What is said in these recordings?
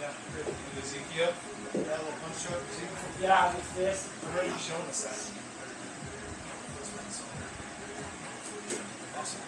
Yeah, Ezekiel, that little punch stroke, Ezekiel. Yeah, with this. I remember you showing us that. Awesome.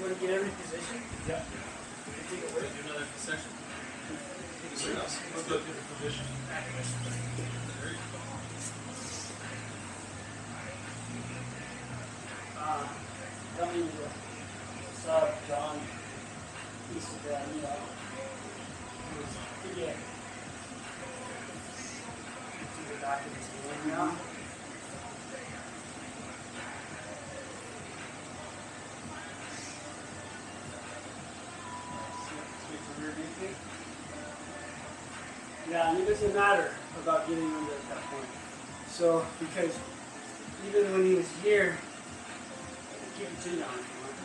Want to get every position? Yeah. You take a break? Do another section. Let's go to the position. There you go. Coming to sub John piece of that, you know. Yeah. Do the documents in now. Yeah, and it doesn't matter about getting under at that point. So, because even when he was here, keep your chin down if you want.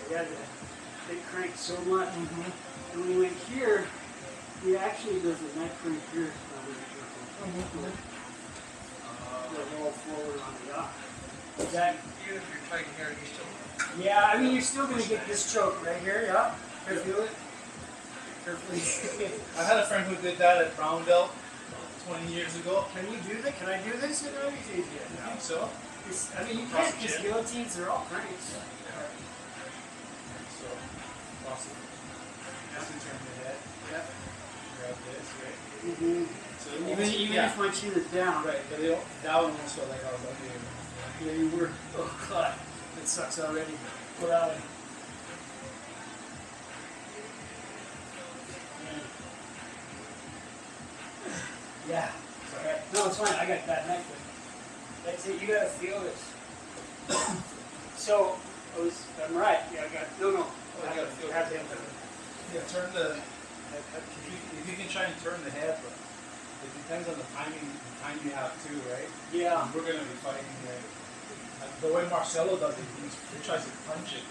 He had the big crank so much. And when he went here, he actually does a neck crank here. The roll forward on the yacht. Is that? Even if you're fighting here, you still. Yeah, I mean, you're still going to get this choke right here, yeah. Can you feel it? Carefully. I had a friend who did that at Brown Belt 20 years ago. Can you do that? Can I do this? You know, it's easy. I think so. I mean, you can't, because guillotines are all cranks. So, possible. Just to turn the head. Yeah. Grab this, right? Mm-hmm. So Even yeah. if my chin is down. Right, but that one almost felt like I was under you. Yeah, you were. Oh, God. That sucks already. Pull out. Yeah. Okay. No, it's fine. I got that neck. That's it. You gotta feel this. So, I'm right. Yeah, I got. No. I gotta feel have him. Yeah, turn the. If you can try and turn the head, but it depends on the time you have too, right? Yeah. We're gonna be fighting here. The way Marcelo does it, he tries to punch it.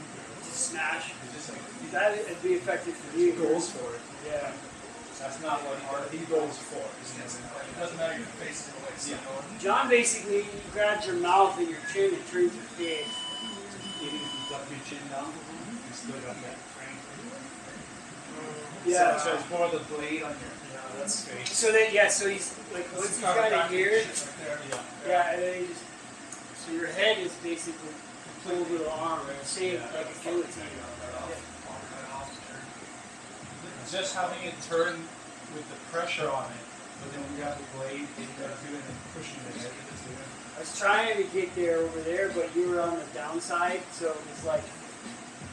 Just smash. It's just like That'd be effective for he you. goes for it. Yeah. That's not what he goes for. It doesn't matter your face is always John basically grabs your mouth and your chin and turns your face. Even if you duck your chin down, you still got that crank. Yeah. So it's more the blade on your face. So then, yeah, so he's like, once he's got it here, yeah, and then he just, so your head is basically pulled to the arm, right? Same like a guillotine. Just having it turn with the pressure on it, but then when you have the blade, you got to do it and pushing the head. I was trying to get there over there, but you were on the downside, so it was like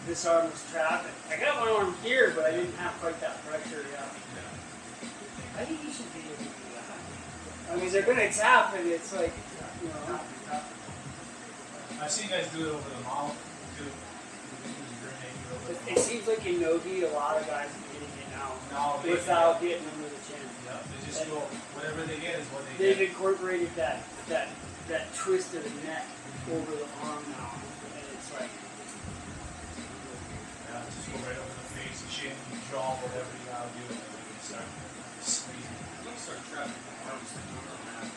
this arm was trapped. I got my arm here, but I didn't have quite that pressure. Yeah. I think you should be able to do that. I mean, they're gonna tap, and it's like, you know. I've seen guys do it over the mouth too. It seems like in Nogi, a lot of guys are getting it now without getting under the chin. Yeah, they just go whatever they get is what they They've get. incorporated that twist of the neck over the arm now, and it's like, Yeah, just go right over the face, chin, jaw, whatever you gotta do, and then you start squeezing. Let's start trapping arms and doing on that.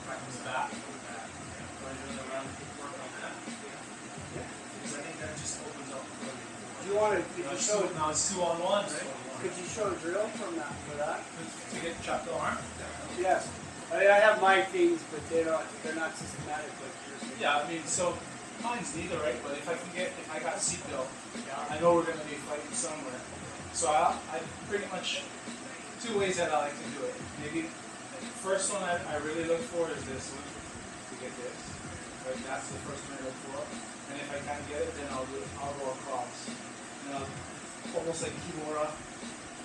Practice that. Because I think that just opens up the floor. do you want to? Now it's 2-on-1, right? Could you show a drill from that for that? To get chopped the arm. Yes. I have my things, but they're not systematic like yours. Yeah, I mean, so mine's neither, right? But if I got seatbelt, I know we're gonna be fighting somewhere. So I pretty much 2 ways that I like to do it. Maybe the first one I really look for is this one to get this. Right, that's the first one I look for. And if I can't get it, then I'll go across. And I'll almost like Kimura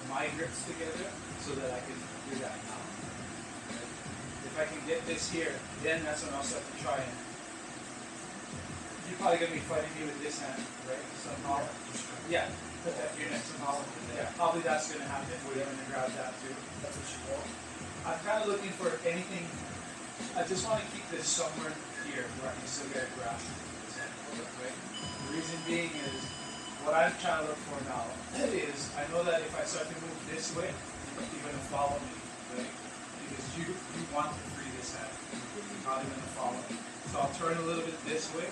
my grips together so that I can do that now. If I can get this here, then that's when I'll start to try and. You're probably going to be fighting me with this hand, right? Somehow. Yeah, put that here next somehow. Yeah, probably that's going to happen where you're going to grab that too. That's what you want. I'm kind of looking for anything. I just want to keep this somewhere here where I can still get a grasp. Right? The reason being is what I'm trying to look for now is I know that if I start to move this way, you're going to follow me, right? Because you want to free this hand. You're probably going to follow me. So I'll turn a little bit this way,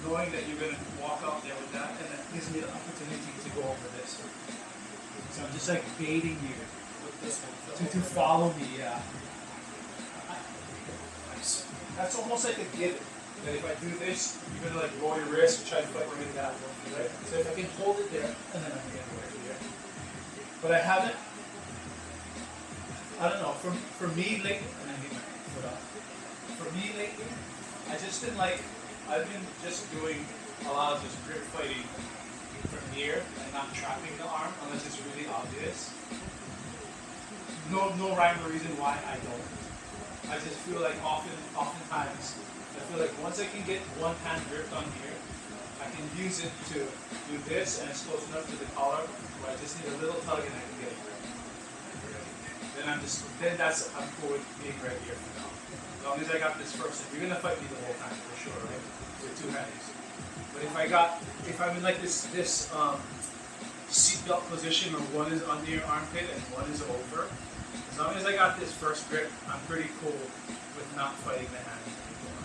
knowing that you're going to walk out there with that, and that gives me the opportunity to go over this way. So I'm just like baiting you with this one to follow me. Yeah. That's almost like a given. That if I do this, you're gonna like roll your wrist and try to fight me with that one, right? So if I can hold it there, and then I can get away here. But I haven't. I don't know. For me lately, and I get my foot up. For me lately, I just been like, I've been just doing a lot of just grip fighting from here and not trapping the arm unless it's really obvious. No rhyme or reason why I don't. I just feel like oftentimes. I feel like once I can get one hand gripped on here, I can use it to do this, and it's close enough to the collar where I just need a little tug and I can get it gripped. then I'm cool with being right here for now. As long as I got this first, you're gonna fight me the whole time for sure, right? With two hands. But if I'm in like this seatbelt position where one is under your armpit and one is over, as long as I got this first grip, I'm pretty cool with not fighting the hands anymore.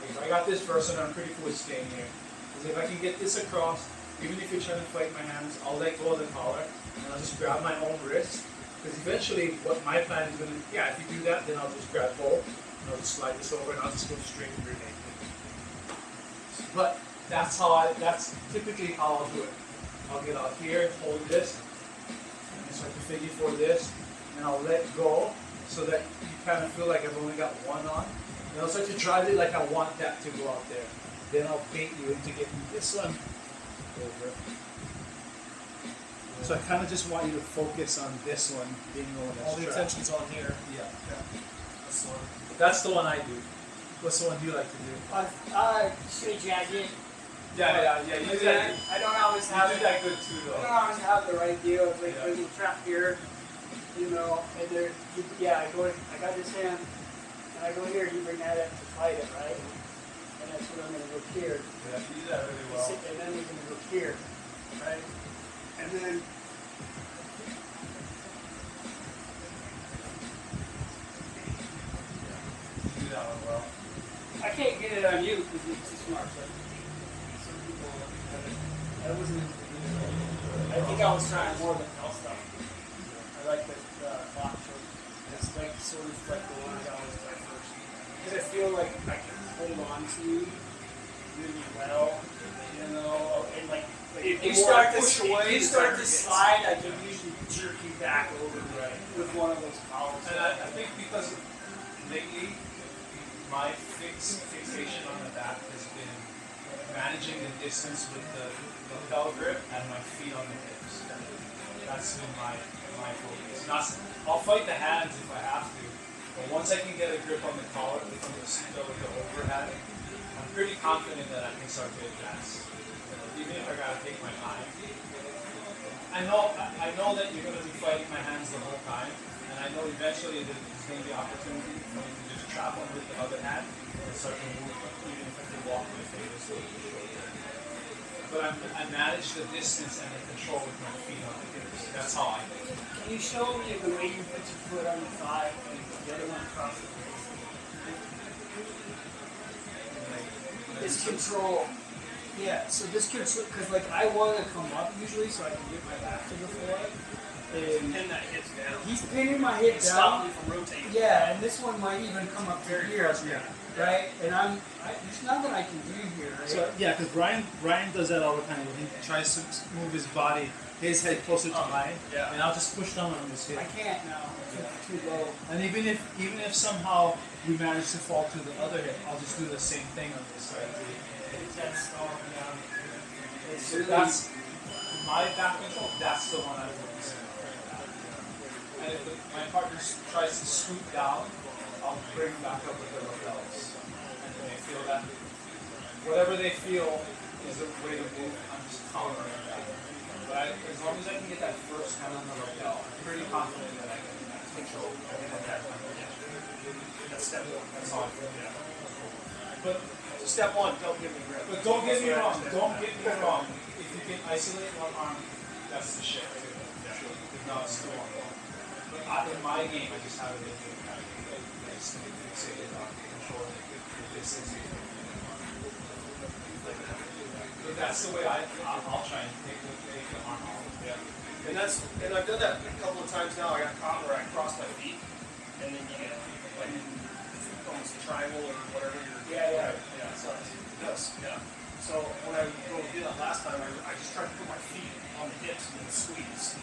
If I got this first one, I'm pretty cool with staying here. Because if I can get this across, even if you're trying to fight my hands, I'll let go of the collar and I'll just grab my own wrist. Because eventually, what my plan is going to, yeah, if you do that, then I'll just grab both and I'll just slide this over and I'll just go straight to grenade. But that's typically how I'll do it. I'll get out here, hold this, and start to figure for this, and I'll let go so that you kind of feel like I've only got one on. And I'll start to drive it like I want that to go out there. Then I'll bait you into getting this one over. So I kind of just want you to focus on this one being the one that's All the trapped. attention's on here. Yeah. That's the one. That's the one I do. What's the one you like to do? Straight jacket. Yeah. You do that. I don't always You have do that good too, I though. don't always have the right deal. It's like Yeah. when you trap here, you know, and there, I got this hand, and I go here, you bring that up to fight it, right? And that's when I'm going to go here. Yeah, you do that really well. And then we're going to go here, right? And then You do that one well. I can't get it on you because you're too smart. But some people, I wasn't. I think I was trying more than else stuff. I like the box short. It's like sort of like the one I always try first because I feel like I can hold on to you really well, you know, and like if you start to slide, I can usually jerk you back over with one of those collars. And I think because lately my fixation on the back has been managing the distance with the lapel grip and my feet on the hips. That's been my focus. I'll fight the hands if I have to, but once I can get a grip on the collar from the seatbelt with the overhand, I'm pretty confident that I can start to advance. Even if I gotta take my time. I know that you're gonna be fighting my hands the whole time, and I know eventually there's gonna be opportunity for me to just trap one with the other hand and start to move, even if I can walk with it this way. But I manage the distance and the control with my feet on the hips. That's how I do it. Can you show me the way you put your foot on the thigh and the other one across the face? It's control. Yeah, so this control, because like I want to come up usually so I can get my back to the floor. And Pin that hips down. he's pinning my hip Stop down. me from rotating. Yeah, and this one might even come up to here, Yeah. right? And there's nothing I can do here, right? So yeah, because Brian does that all the time. He tries to move his body, his head closer to mine, yeah. and I'll just push down on his hip. I can't now. It's too low. And even if somehow we manage to fall to the other hip, I'll just do the same thing on this side. That's it's So really, that's my back control. That's the one I focus on. And if my partner tries to scoot down, I'll bring back up with the lapels. And then they feel that whatever they feel is the way to move. I'm just countering that. But as long as I can get that first hand on the lapel, I'm pretty confident that I can control. I can attack my partner. That's step one. That's how I feel. But Step one, don't give me grip. But don't get me wrong. Don't get me wrong. If you can isolate one arm, that's the shit. If not, it's still on. But in my game, I just have it in the fixated on controlling the distance. But that's the way I'll try and take the arm off. Yeah. And I've done that a couple of times now. I got caught where I crossed my feet, and then you get like almost a triangle or whatever you're. yeah. Yeah. So yes. Yeah. So when I did that last time, I just tried to put my feet on the hips and then squeeze.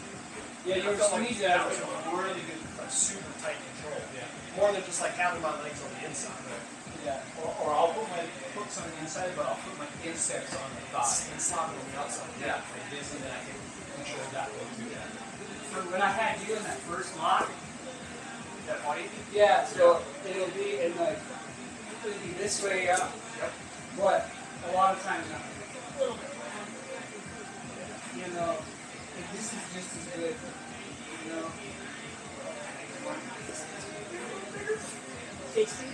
Yeah, I you're felt like squeezing that out. was a really good, like super tight control. Yeah. More than just like having my legs on the inside. Yeah. Or I'll put my hooks on the inside, but I'll put my insteps on the thigh. And slap it on the outside. Yeah, like this, and then I can control that way too. When I had you in that first lock, That body. yeah, so it'll be in like it'll be this way up, Yep. but a lot of times not. You know, like, this is just as good. You know, Takes me.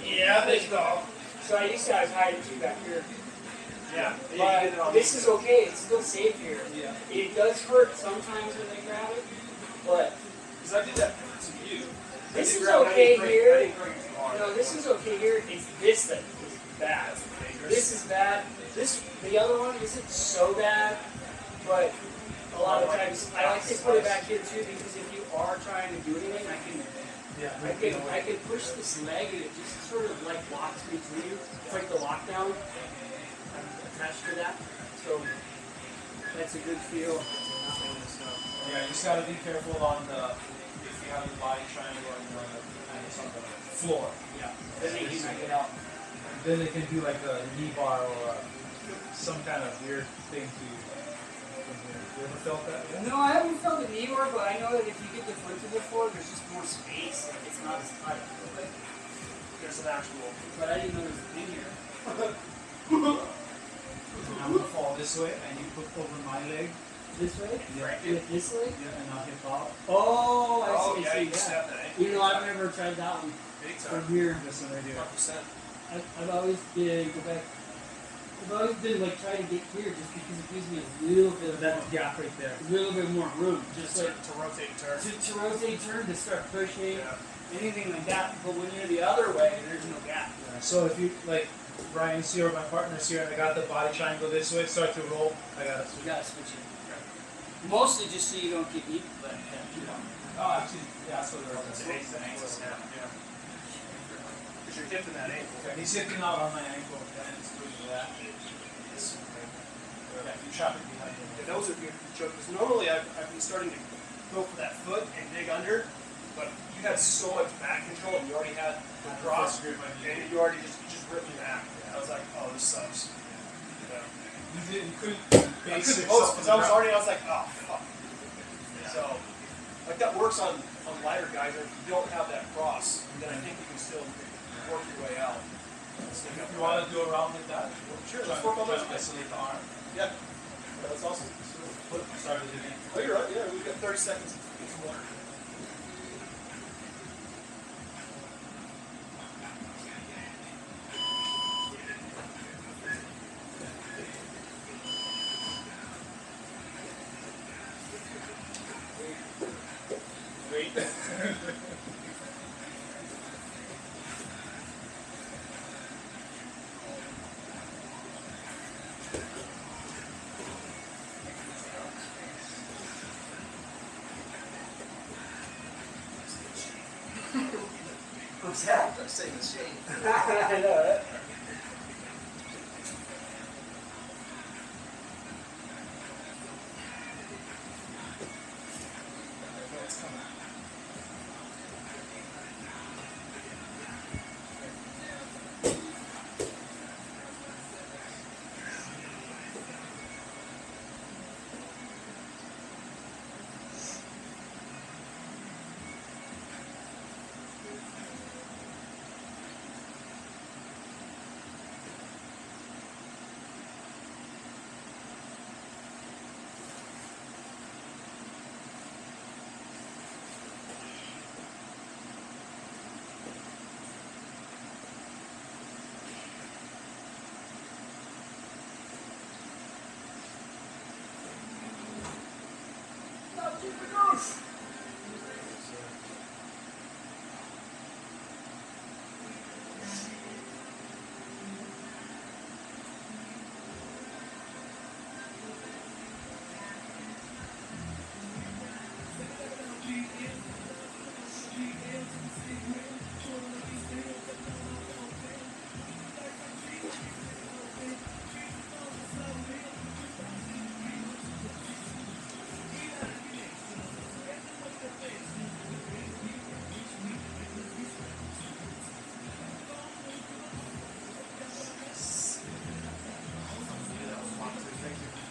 Yeah, they go. So I used to have hide too back here. Yeah. But this is okay. It's still safe here. Yeah. It does hurt sometimes when they grab it, but Because I did that to you. this is I okay didn't here. I didn't bring it too hard. No, this is okay here. It's this that is bad. That's dangerous. This is bad. The other one isn't so bad, but a lot of times I like to put it back here too because if you are trying to do anything, I can push this leg and it just sort of like locks me to you. It's like the lockdown. I'm attached to that, so that's a good feel. Yeah, you just gotta be careful on the, if you have the body triangle and it's on the floor. Yeah. Then they can knock it out. Then they can do like a knee bar or some kind of weird thing to you. You ever felt that? Yeah? No, I haven't felt the knee bar, but I know that if you get the foot to the floor, there's just more space. Like it's not as tight. But There's an actual. I didn't know there was a thing here. I'm gonna fall this way and you put over my leg. This way? Yeah. With this leg? Yeah, and I'll hip out. Oh, I Oh, see. yeah, I you see. snap that ankle. You know, I've never tried that one Big from time. here. This one right here. 100%. I've always been go back. I've always been like trying to get here just because it gives me a little bit of That gap right there. a little bit more room, just like To rotate and turn. to rotate, turn, to start pushing, Yeah. anything like that. But when you're the other way, there's no gap. Yeah. So if you like Brian's here or my partner's here and I got the body triangle this way, start to roll, I gotta You switch. gotta switch it. Mostly just so you don't get eaten, but Oh, actually, yeah, that's what they're It's an ankle, ankle snap. Yeah. Because you're dipping that ankle. Okay, he's hitting out on my ankle and it's doing that. Yeah, if you trap it behind him. Yeah, that was a good joke. Because normally I've been starting to go for that foot and dig under, but you had so much back control and you already had the cross grip and you already just ripped me back. I was like, oh, this sucks. Yeah. You couldn't I base couldn't yourself post because on I the was ground. already, I was like, oh, fuck. So, like that works on lighter guys, or if you don't have that cross, then I think you can still work your way out. Stick up. You want to do a round like that? Sure, Try let's work on try that. to isolate the arm. Yeah, that's awesome. Start it again. Oh, you're right. Yeah, we've got 30 seconds. Get some water. Wait. what's that? I'm saying the shame. I know, right?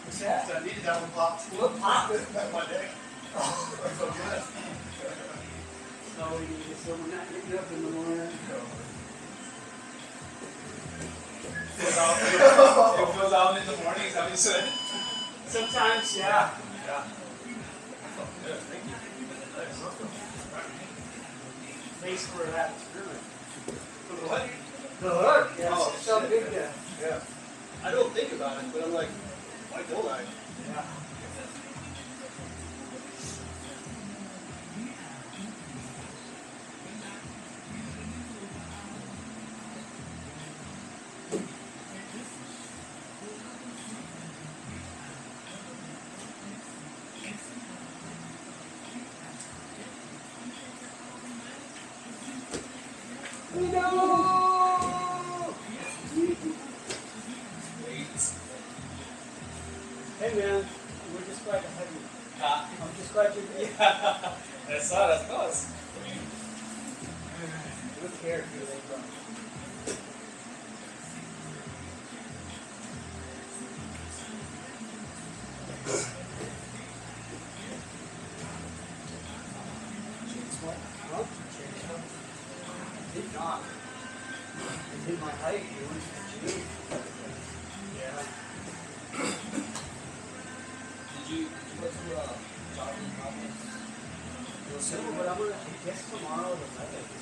What's that? I needed that one popped. What popped? My neck. I felt good. So we need to someone not getting up in the morning. It feels out in the morning, is that what you said? Sometimes, yeah. Yeah. I felt good. Thank you. Nice. face for that experiment. What? The hook, yeah, Oh, it's so shit. big there. Yeah. I don't think about it, but I'm like, why don't I? Yeah. Hey man, we're just glad to have you. I'm just glad you're here. I saw that. No, it's Good character they brought. Huh? Did not. I did my height, dude. Yeah. Did you go to jogging conference? So what I'm gonna, I guess tomorrow the night is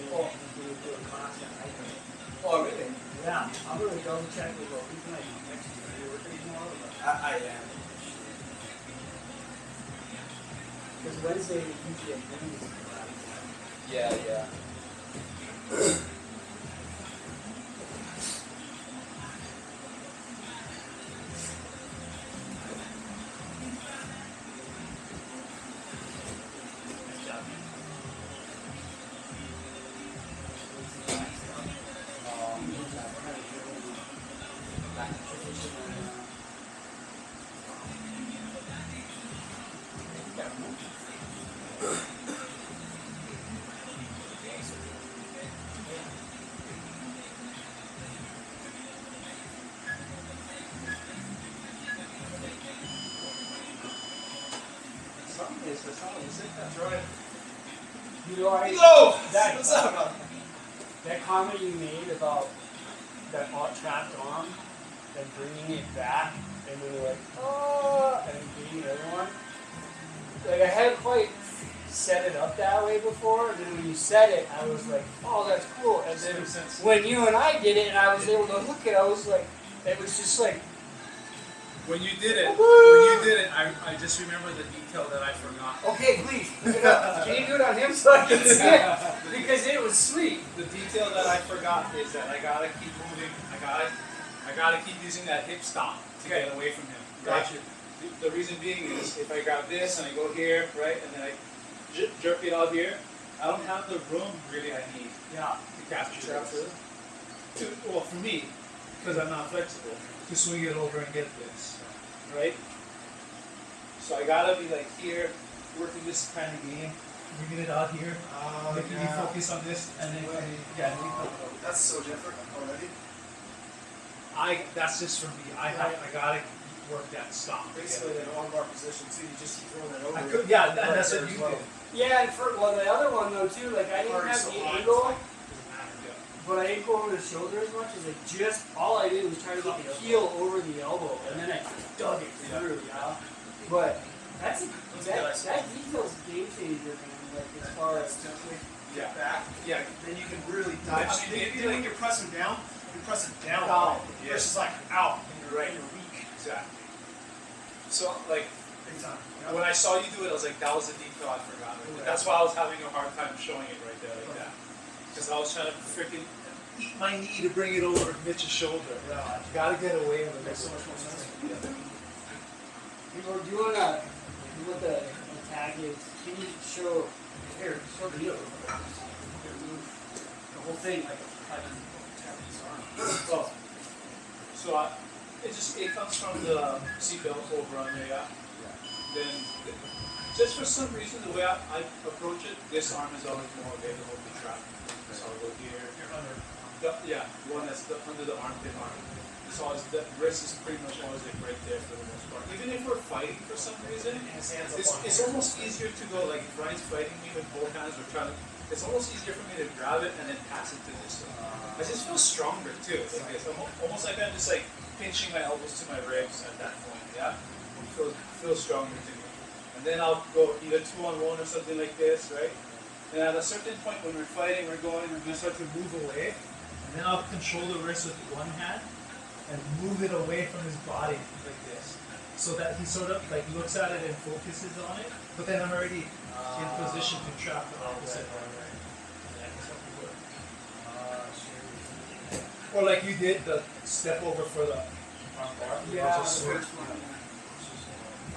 do a class at hiking. Oh, really? Yeah, I'm gonna double check with what we can I next week. Are you working tomorrow? I am. Because Wednesday is usually at noon. Yeah, yeah. something is for someone. You think that's right? You know, Yo! that, What's up? that comment you made about that trapped arm and bringing it back, and then you're like, oh, and beating everyone. Like, I hadn't quite set it up that way before, and then when you said it, I was like, oh, that's cool. And then when you and I did it, and I was able to hook it, I was like, it was just like, When you did it, I just remember the detail that I forgot. okay, please, pick it up. Can you do it on him so I can see it? Because it was sweet. The detail that I forgot is that I gotta keep moving. I gotta keep using that hip stop to get away from him. Right? Gotcha. The reason being is if I grab this and I go here, right, and then I jerk it out here, I don't have the room really I need Yeah. to capture it. Well, for me, because I'm not flexible, to swing it over and get this, right? So I gotta be like here, working this kind of game, bringing it out here, making me focus on this, and then That's so different already. that's just for me. I gotta work that stop. Basically, in an armbar position too, you just keep throwing that over. I could, yeah, that's what you did. Yeah, and for the other one though too, like I didn't have the angle, but I didn't go over the shoulder as much as I just all I did was try to get the heel over the elbow, and then I dug it through, you know. But that detail's a game changer, man. Like as far as Yeah. Back, Yeah. then you can really dive. I mean, maybe when you're pressing down, Down. Yeah. versus like out, and you're Right. you're weak. Exactly. So like Big time. when I saw you do it, I was like, that was the detail I forgot. Like, that's why I was having a hard time showing it right there like that. Because I was trying to freaking eat my knee to bring it over Mitch's shoulder. Yeah. You gotta get away with it. Makes so much more sense. you know, do you wanna do what the tag is? Can you show the heel? The whole thing like Oh. So it comes from the seatbelt over on there, yeah? Then, just for some reason, the way I approach it, this arm is always more available to trap. So I'll go here. Yeah, the one that's under the armpit arm. The wrist is pretty much always like right there for the most part. Even if we're fighting for some reason, it's almost easier to go, like if Ryan's fighting me with both hands, it's almost easier for me to grab it and then pass it to this one. I just feel stronger too, like this. Almost like I'm just like pinching my elbows to my ribs at that point, yeah? Feels stronger to me. And then I'll go either 2-on-1 or something like this, right? Then at a certain point when we're fighting, we're going to start to move away. And then I'll control the wrist with one hand and move it away from his body like this. So that he sort of like looks at it and focuses on it. But then I'm already in position to trap the opposite arm. Or like you did the step over for the front bar. You Yeah, the just first switch. one.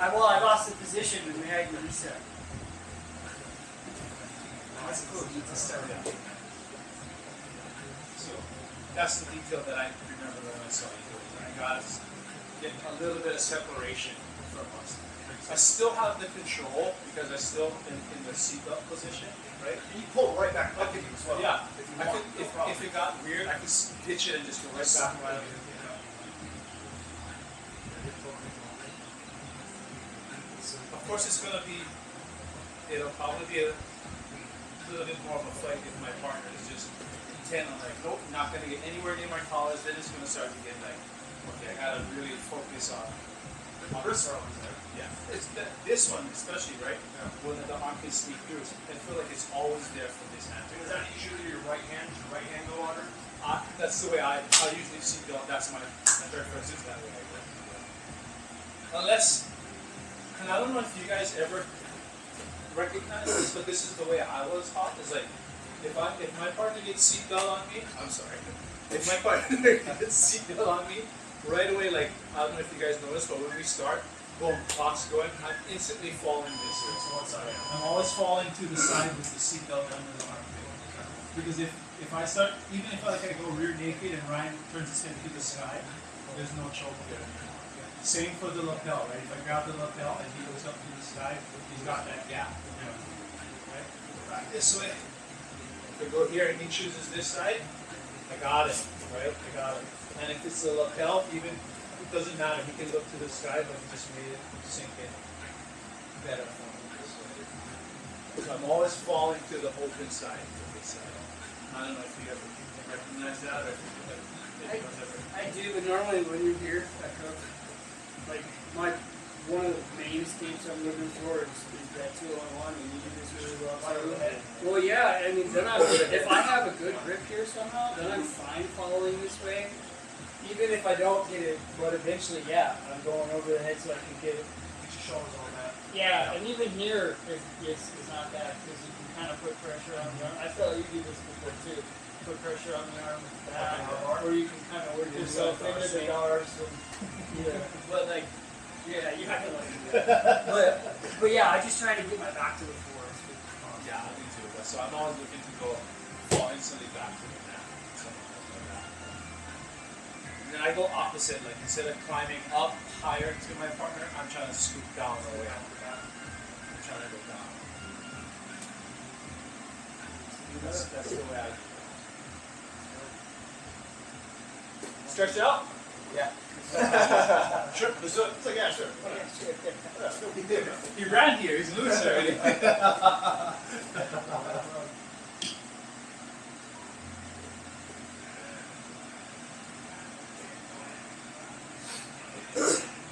I lost the position and we had to reset. That's cool. It's a step down. So that's the detail that I remember when I saw you do it. I got to get a little bit of separation from us. I still have the control because I'm still in the seatbelt position, right? And you pull right back up to you as well. Yeah. If you I want, could, no problem. if it got weird, I could ditch it and just go right back. Of course, it's gonna be. It'll probably be a little bit more of a fight if my partner is just intent on like, nope, not gonna get anywhere near my collars. Then it's gonna start to get like, okay, I gotta really focus on. Wrists are always there. Yeah, it's this one especially, right? When the arm can sneak through, I feel like it's always there for this hand. Is that usually your right hand? Does your right hand go under? That's the way I usually see belt. That's my preference is that way. I go. Unless, and I don't know if you guys ever recognize this, but this is the way I was taught. Is like, if my partner gets seatbelt on me, I'm sorry. If my partner gets seatbelt on me, right away, like I don't know if you guys noticed, but when we start, boom, clock's going. I'm instantly falling this way. One side. I'm always falling to the side with the seatbelt under the armpit. Because if I start, even if I go rear naked and Ryan turns his head to the sky, there's no choke there. Same for the lapel, right? If I grab the lapel and he goes up to the sky, he's got that gap. Right? Back this way. If I go here and he chooses this side, I got it, right? I got it. And if it's the lapel, even it doesn't matter. He can look to the sky, but he just made it sink in better for me this way. So I'm always falling to the open side of this side. I don't know if you ever recognize that or if you ever. I do, but normally when you're here, I cook. Like one of the main escapes I'm looking for is that 2-on-1, and you do this really well. Well, yeah, I mean, then if I have a good grip here somehow, then I'm fine following this way. Even if I don't get it, but eventually, yeah, I'm going over the head so I can get it. Get your shoulders on that. Yeah, and even here, it's not bad because you can kind of put pressure on the arm. I felt you do this before too. Put pressure on the arm back, or you can kind of work yourself into the guards. Yeah, but like, yeah, you have to like do that. But yeah, I just try to get my back to the floor. Yeah, I do too. So I'm always looking to go fall instantly back to the mat. Something like that. And then I go opposite, like instead of climbing up higher to my partner, I'm trying to scoop down the way after that. I'm trying to go down. That's the way I do it. Stretch out? Yeah. Sure. It's like, yeah, sure. He ran here, he's loose already.